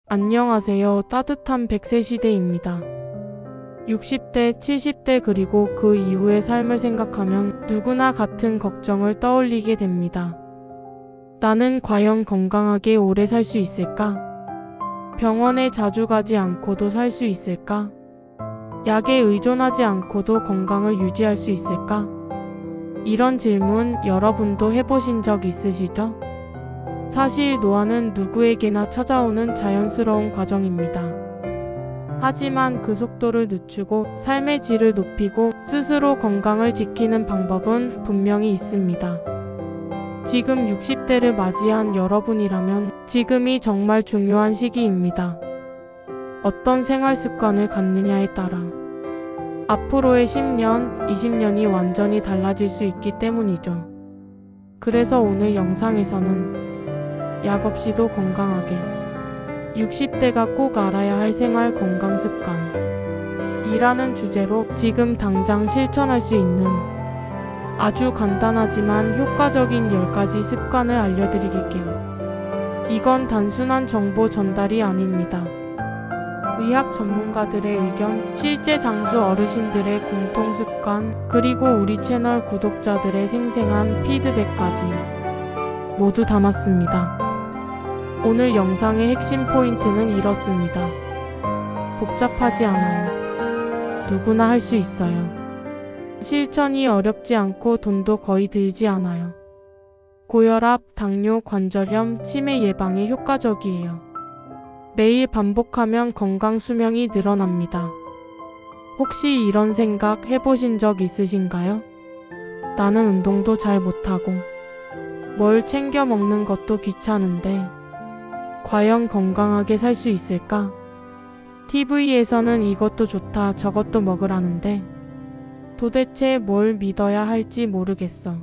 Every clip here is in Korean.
안녕하세요. 따뜻한 100세 시대입니다. 60대, 70대 그리고 그 이후의 삶을 생각하면 누구나 같은 걱정을 떠올리게 됩니다. 나는 과연 건강하게 오래 살 수 있을까? 병원에 자주 가지 않고도 살 수 있을까? 약에 의존하지 않고도 건강을 유지할 수 있을까? 이런 질문 여러분도 해보신 적 있으시죠? 사실 노화는 누구에게나 찾아오는 자연스러운 과정입니다. 하지만 그 속도를 늦추고 삶의 질을 높이고 스스로 건강을 지키는 방법은 분명히 있습니다. 지금 60대를 맞이한 여러분이라면 지금이 정말 중요한 시기입니다. 어떤 생활 습관을 갖느냐에 따라 앞으로의 10년, 20년이 완전히 달라질 수 있기 때문이죠. 그래서 오늘 영상에서는 약 없이도 건강하게 60대가 꼭 알아야 할 생활 건강 습관 이라는 주제로 지금 당장 실천할 수 있는 아주 간단하지만 효과적인 10가지 습관을 알려드릴게요. 이건 단순한 정보 전달이 아닙니다. 의학 전문가들의 의견, 실제 장수 어르신들의 공통 습관, 그리고 우리 채널 구독자들의 생생한 피드백까지 모두 담았습니다. 오늘 영상의 핵심 포인트는 이렇습니다. 복잡하지 않아요. 누구나 할 수 있어요. 실천이 어렵지 않고 돈도 거의 들지 않아요. 고혈압, 당뇨, 관절염, 치매 예방에 효과적이에요. 매일 반복하면 건강 수명이 늘어납니다. 혹시 이런 생각 해보신 적 있으신가요? 나는 운동도 잘 못하고 뭘 챙겨 먹는 것도 귀찮은데 과연 건강하게 살 수 있을까? TV에서는 이것도 좋다 저것도 먹으라는데 도대체 뭘 믿어야 할지 모르겠어.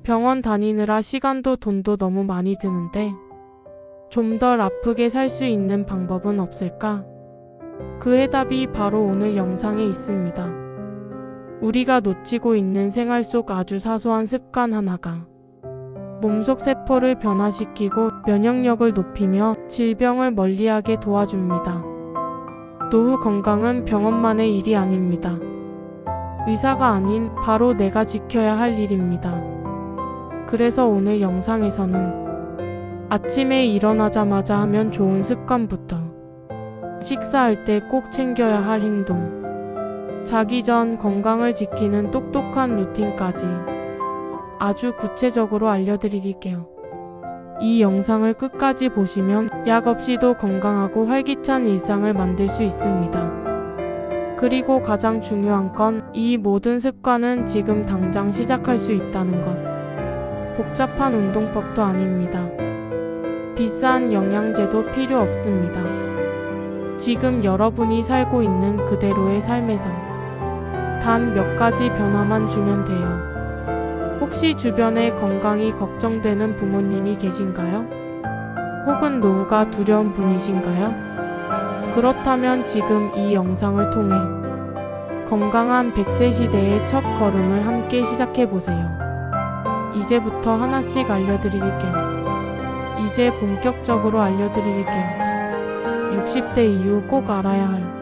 병원 다니느라 시간도 돈도 너무 많이 드는데 좀 덜 아프게 살 수 있는 방법은 없을까? 그 해답이 바로 오늘 영상에 있습니다. 우리가 놓치고 있는 생활 속 아주 사소한 습관 하나가 몸속 세포를 변화시키고 면역력을 높이며 질병을 멀리하게 도와줍니다. 노후 건강은 병원만의 일이 아닙니다. 의사가 아닌 바로 내가 지켜야 할 일입니다. 그래서 오늘 영상에서는 아침에 일어나자마자 하면 좋은 습관부터 식사할 때 꼭 챙겨야 할 행동, 자기 전 건강을 지키는 똑똑한 루틴까지 아주 구체적으로 알려드릴게요. 이 영상을 끝까지 보시면 약 없이도 건강하고 활기찬 일상을 만들 수 있습니다. 그리고 가장 중요한 건 이 모든 습관은 지금 당장 시작할 수 있다는 것. 복잡한 운동법도 아닙니다. 비싼 영양제도 필요 없습니다. 지금 여러분이 살고 있는 그대로의 삶에서 단 몇 가지 변화만 주면 돼요. 혹시 주변에 건강이 걱정되는 부모님이 계신가요? 혹은 노후가 두려운 분이신가요? 그렇다면 지금 이 영상을 통해 건강한 100세 시대의 첫 걸음을 함께 시작해보세요. 이제부터 하나씩 알려드릴게요. 이제 본격적으로 알려드릴게요. 60대 이후 꼭 알아야 할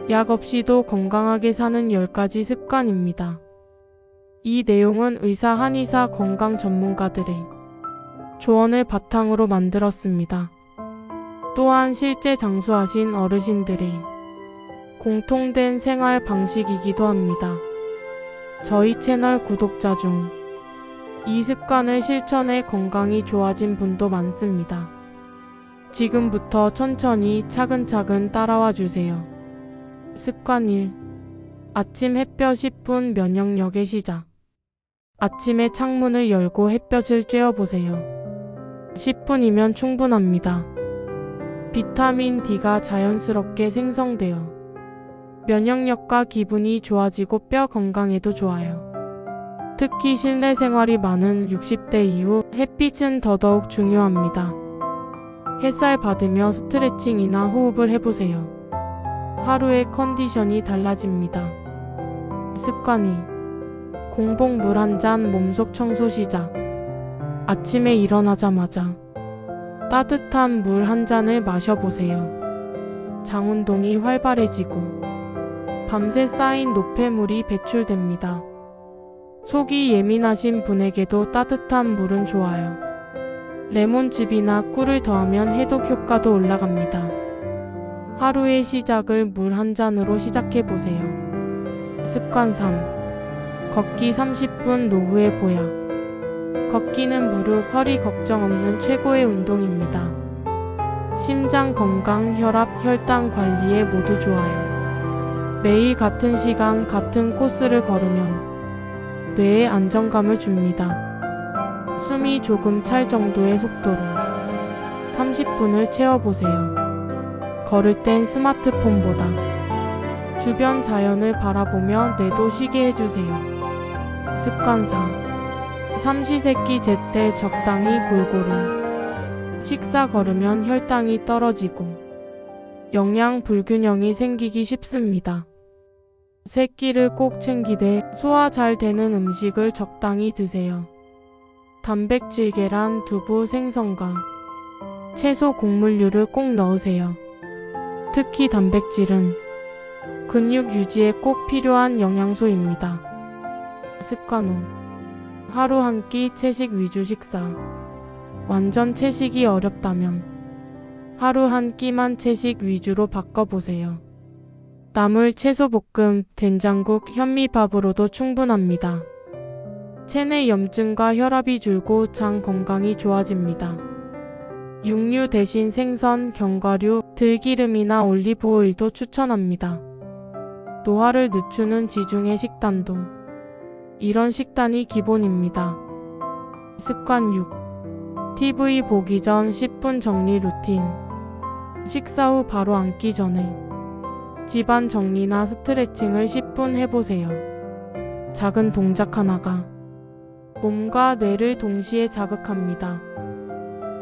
약 없이도 건강하게 사는 10가지 습관입니다. 이 내용은 의사, 한의사, 건강 전문가들의 조언을 바탕으로 만들었습니다. 또한 실제 장수하신 어르신들의 공통된 생활 방식이기도 합니다. 저희 채널 구독자 중 이 습관을 실천해 건강이 좋아진 분도 많습니다. 지금부터 천천히 차근차근 따라와 주세요. 습관 1. 아침 햇볕 10분 면역력의 시작. 아침에 창문을 열고 햇볕을 쬐어보세요. 10분이면 충분합니다. 비타민 D가 자연스럽게 생성되어 면역력과 기분이 좋아지고 뼈 건강에도 좋아요. 특히 실내 생활이 많은 60대 이후 햇빛은 더더욱 중요합니다. 햇살 받으며 스트레칭이나 호흡을 해보세요. 하루의 컨디션이 달라집니다. 습관 2. 공복 물 한 잔 몸속 청소 시작. 아침에 일어나자마자 따뜻한 물 한 잔을 마셔보세요. 장 운동이 활발해지고 밤새 쌓인 노폐물이 배출됩니다. 속이 예민하신 분에게도 따뜻한 물은 좋아요. 레몬즙이나 꿀을 더하면 해독 효과도 올라갑니다. 하루의 시작을 물 한 잔으로 시작해보세요. 습관 3. 걷기 30분 노후의 보약. 걷기는 무릎, 허리 걱정 없는 최고의 운동입니다. 심장 건강, 혈압, 혈당 관리에 모두 좋아요. 매일 같은 시간, 같은 코스를 걸으면 뇌에 안정감을 줍니다. 숨이 조금 찰 정도의 속도로 30분을 채워보세요. 걸을 땐 스마트폰보다 주변 자연을 바라보며 뇌도 쉬게 해주세요. 습관 4. 삼시세끼 제때 적당히 골고루. 식사 거르면 혈당이 떨어지고 영양 불균형이 생기기 쉽습니다. 세 끼를 꼭 챙기되 소화 잘 되는 음식을 적당히 드세요. 단백질, 계란, 두부, 생선과 채소, 곡물류를 꼭 넣으세요. 특히 단백질은 근육 유지에 꼭 필요한 영양소입니다. 습관 5. 하루 한 끼 채식 위주 식사. 완전 채식이 어렵다면 하루 한 끼만 채식 위주로 바꿔보세요. 나물, 채소볶음, 된장국, 현미밥으로도 충분합니다. 체내 염증과 혈압이 줄고 장 건강이 좋아집니다. 육류 대신 생선, 견과류, 들기름이나 올리브오일도 추천합니다. 노화를 늦추는 지중해 식단도 이런 식단이 기본입니다. 습관 6. TV 보기 전 10분 정리 루틴. 식사 후 바로 앉기 전에 집안 정리나 스트레칭을 10분 해보세요. 작은 동작 하나가 몸과 뇌를 동시에 자극합니다.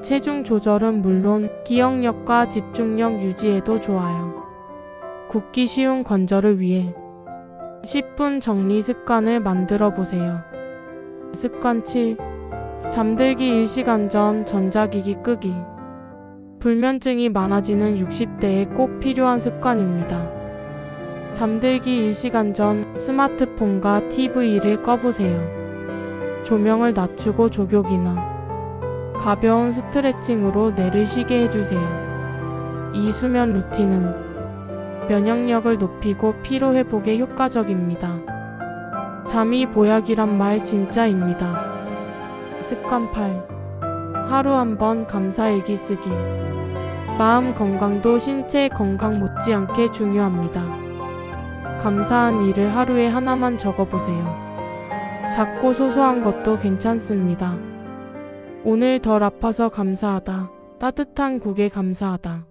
체중 조절은 물론 기억력과 집중력 유지에도 좋아요. 굳기 쉬운 관절을 위해 10분 정리 습관을 만들어 보세요. 습관 7. 잠들기 1시간 전 전자기기 끄기. 불면증이 많아지는 60대에 꼭 필요한 습관입니다. 잠들기 1시간 전 스마트폰과 TV를 꺼보세요. 조명을 낮추고 족욕이나 가벼운 스트레칭으로 뇌를 쉬게 해주세요. 이 수면 루틴은 면역력을 높이고 피로 회복에 효과적입니다. 잠이 보약이란 말 진짜입니다. 습관 8. 하루 한 번 감사일기 쓰기. 마음 건강도 신체 건강 못지않게 중요합니다. 감사한 일을 하루에 하나만 적어보세요. 작고 소소한 것도 괜찮습니다. 오늘 덜 아파서 감사하다. 따뜻한 국에 감사하다.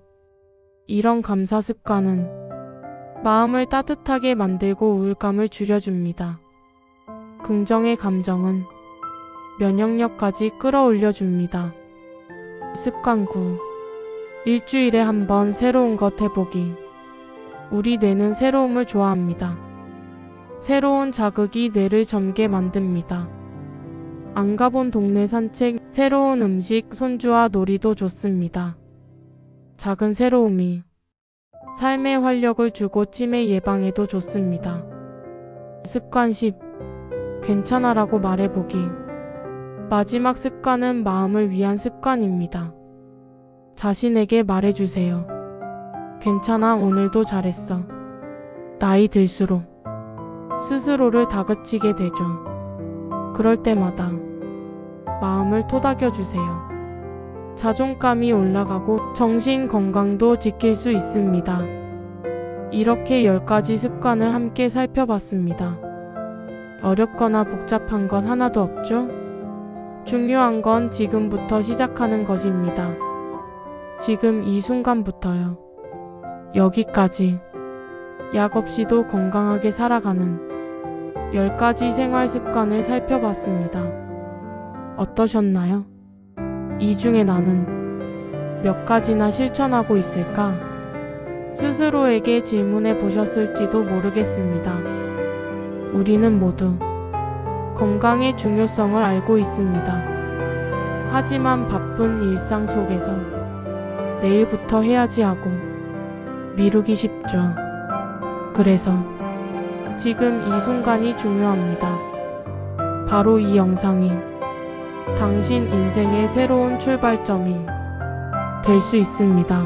이런 감사 습관은 마음을 따뜻하게 만들고 우울감을 줄여줍니다. 긍정의 감정은 면역력까지 끌어올려줍니다. 습관 9. 일주일에 한 번 새로운 것 해보기. 우리 뇌는 새로움을 좋아합니다. 새로운 자극이 뇌를 젊게 만듭니다. 안 가본 동네 산책, 새로운 음식, 손주와 놀이도 좋습니다. 작은 새로움이 삶에 활력을 주고 치매 예방에도 좋습니다. 습관 10. 괜찮아라고 말해보기. 마지막 습관은 마음을 위한 습관입니다. 자신에게 말해주세요. 괜찮아, 오늘도 잘했어. 나이 들수록 스스로를 다그치게 되죠. 그럴 때마다 마음을 토닥여주세요. 자존감이 올라가고 정신 건강도 지킬 수 있습니다. 이렇게 10가지 습관을 함께 살펴봤습니다. 어렵거나 복잡한 건 하나도 없죠? 중요한 건 지금부터 시작하는 것입니다. 지금 이 순간부터요. 여기까지 약 없이도 건강하게 살아가는 10가지 생활 습관을 살펴봤습니다. 어떠셨나요? 이 중에 나는 몇 가지나 실천하고 있을까? 스스로에게 질문해 보셨을지도 모르겠습니다. 우리는 모두 건강의 중요성을 알고 있습니다. 하지만 바쁜 일상 속에서 내일부터 해야지 하고 미루기 쉽죠. 그래서 지금 이 순간이 중요합니다. 바로 이 영상이 당신 인생의 새로운 출발점이 될 수 있습니다.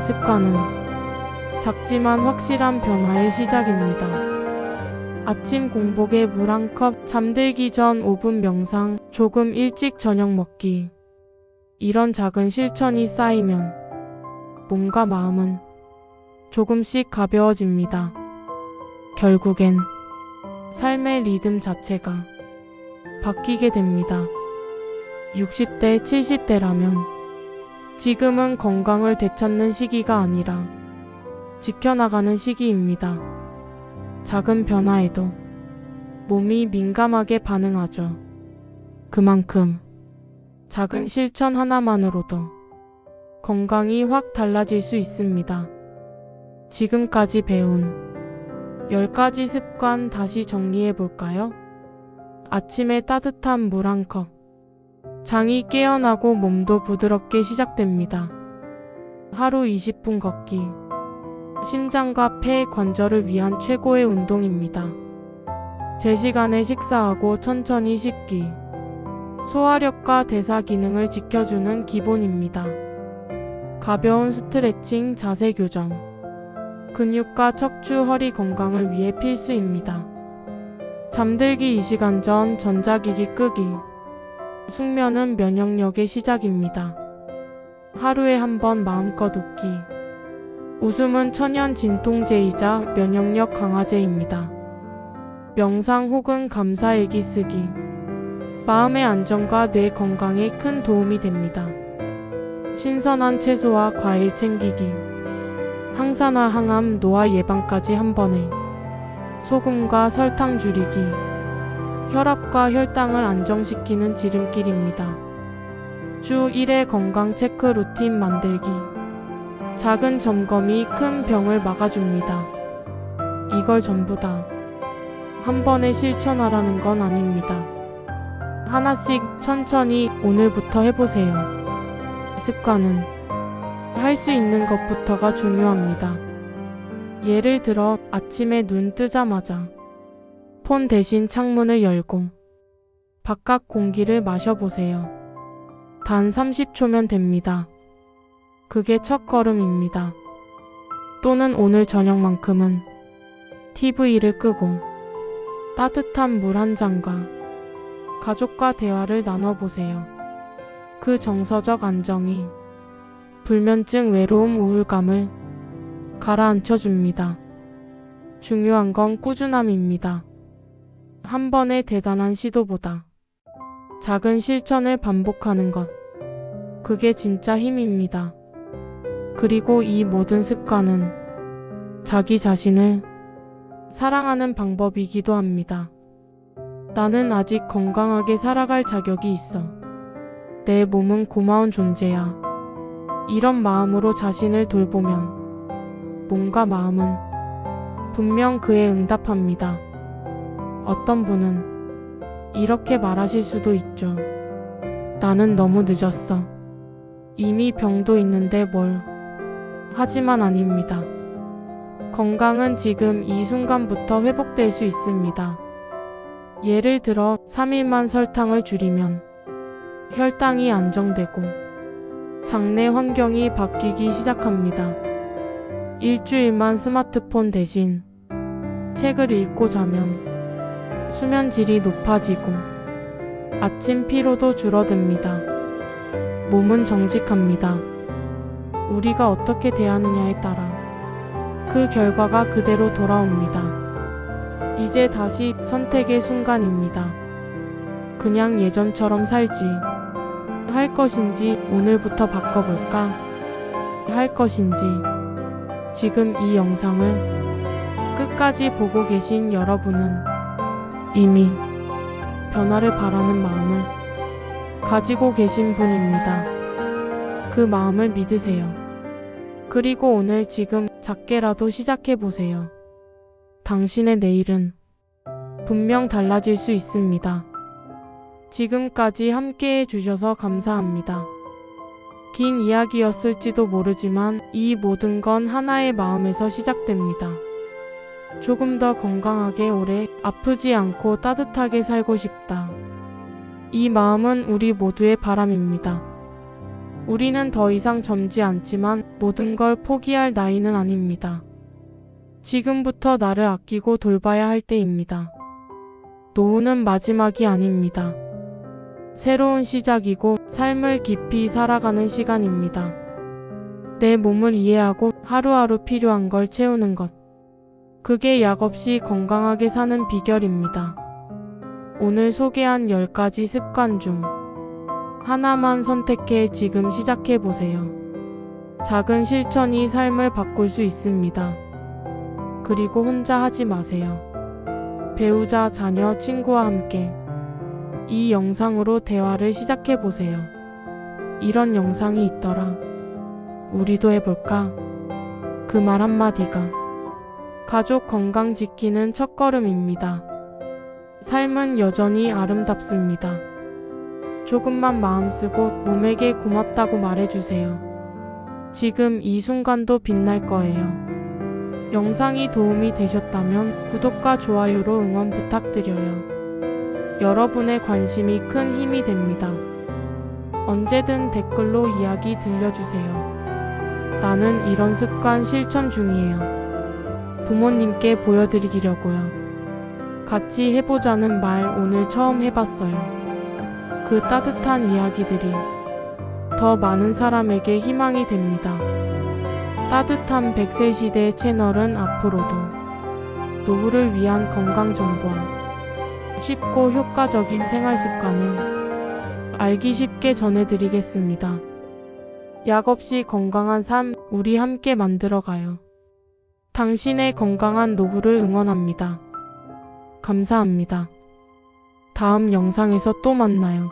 습관은 작지만 확실한 변화의 시작입니다. 아침 공복에 물 한 컵, 잠들기 전 5분 명상, 조금 일찍 저녁 먹기. 이런 작은 실천이 쌓이면 몸과 마음은 조금씩 가벼워집니다. 결국엔 삶의 리듬 자체가 바뀌게 됩니다. 60대, 70대라면 지금은 건강을 되찾는 시기가 아니라 지켜나가는 시기입니다. 작은 변화에도 몸이 민감하게 반응하죠. 그만큼 작은 실천 하나만으로도 건강이 확 달라질 수 있습니다. 지금까지 배운 10가지 습관 다시 정리해 볼까요? 아침에 따뜻한 물 한 컵. 장이 깨어나고 몸도 부드럽게 시작됩니다. 하루 20분 걷기. 심장과 폐 관절을 위한 최고의 운동입니다. 제 시간에 식사하고 천천히 씹기. 소화력과 대사 기능을 지켜주는 기본입니다. 가벼운 스트레칭, 자세 교정. 근육과 척추, 허리 건강을 위해 필수입니다. 잠들기 2시간 전 전자기기 끄기. 숙면은 면역력의 시작입니다. 하루에 한 번 마음껏 웃기. 웃음은 천연 진통제이자 면역력 강화제입니다. 명상 혹은 감사일기 쓰기. 마음의 안정과 뇌 건강에 큰 도움이 됩니다. 신선한 채소와 과일 챙기기. 항산화, 항암, 노화 예방까지 한 번에. 소금과 설탕 줄이기. 혈압과 혈당을 안정시키는 지름길입니다. 주 1회 건강 체크 루틴 만들기. 작은 점검이 큰 병을 막아줍니다. 이걸 전부 다 한 번에 실천하라는 건 아닙니다. 하나씩 천천히 오늘부터 해보세요. 습관은 할 수 있는 것부터가 중요합니다. 예를 들어 아침에 눈 뜨자마자 폰 대신 창문을 열고 바깥 공기를 마셔보세요. 단 30초면 됩니다. 그게 첫걸음입니다. 또는 오늘 저녁만큼은 TV를 끄고 따뜻한 물 한 잔과 가족과 대화를 나눠보세요. 그 정서적 안정이 불면증, 외로움, 우울감을 가라앉혀줍니다. 중요한 건 꾸준함입니다. 한 번의 대단한 시도보다 작은 실천을 반복하는 것. 그게 진짜 힘입니다. 그리고 이 모든 습관은 자기 자신을 사랑하는 방법이기도 합니다. 나는 아직 건강하게 살아갈 자격이 있어. 내 몸은 고마운 존재야. 이런 마음으로 자신을 돌보면 몸과 마음은 분명 그에 응답합니다. 어떤 분은 이렇게 말하실 수도 있죠. 나는 너무 늦었어. 이미 병도 있는데 뭘. 하지만 아닙니다. 건강은 지금 이 순간부터 회복될 수 있습니다. 예를 들어 3일만 설탕을 줄이면 혈당이 안정되고 장내 환경이 바뀌기 시작합니다. 일주일만 스마트폰 대신 책을 읽고 자면 수면 질이 높아지고 아침 피로도 줄어듭니다. 몸은 정직합니다. 우리가 어떻게 대하느냐에 따라 그 결과가 그대로 돌아옵니다. 이제 다시 선택의 순간입니다. 그냥 예전처럼 살지 할 것인지 오늘부터 바꿔볼까 할 것인지. 지금 이 영상을 끝까지 보고 계신 여러분은 이미 변화를 바라는 마음을 가지고 계신 분입니다. 그 마음을 믿으세요. 그리고 오늘 지금 작게라도 시작해보세요. 당신의 내일은 분명 달라질 수 있습니다. 지금까지 함께 해주셔서 감사합니다. 긴 이야기였을지도 모르지만 이 모든 건 하나의 마음에서 시작됩니다. 조금 더 건강하게 오래 아프지 않고 따뜻하게 살고 싶다. 이 마음은 우리 모두의 바람입니다. 우리는 더 이상 젊지 않지만 모든 걸 포기할 나이는 아닙니다. 지금부터 나를 아끼고 돌봐야 할 때입니다. 노후는 마지막이 아닙니다. 새로운 시작이고 삶을 깊이 살아가는 시간입니다. 내 몸을 이해하고 하루하루 필요한 걸 채우는 것. 그게 약 없이 건강하게 사는 비결입니다. 오늘 소개한 10가지 습관 중 하나만 선택해 지금 시작해보세요. 작은 실천이 삶을 바꿀 수 있습니다. 그리고 혼자 하지 마세요. 배우자, 자녀, 친구와 함께 이 영상으로 대화를 시작해보세요. 이런 영상이 있더라. 우리도 해볼까? 그 말 한마디가 가족 건강 지키는 첫걸음입니다. 삶은 여전히 아름답습니다. 조금만 마음 쓰고 몸에게 고맙다고 말해주세요. 지금 이 순간도 빛날 거예요. 영상이 도움이 되셨다면 구독과 좋아요로 응원 부탁드려요. 여러분의 관심이 큰 힘이 됩니다. 언제든 댓글로 이야기 들려주세요. 나는 이런 습관 실천 중이에요. 부모님께 보여드리려고요. 같이 해보자는 말 오늘 처음 해봤어요. 그 따뜻한 이야기들이 더 많은 사람에게 희망이 됩니다. 따뜻한 100세 시대 채널은 앞으로도 노후를 위한 건강 정보와 쉽고 효과적인 생활 습관을 알기 쉽게 전해드리겠습니다. 약 없이 건강한 삶, 우리 함께 만들어가요. 당신의 건강한 노후를 응원합니다. 감사합니다. 다음 영상에서 또 만나요.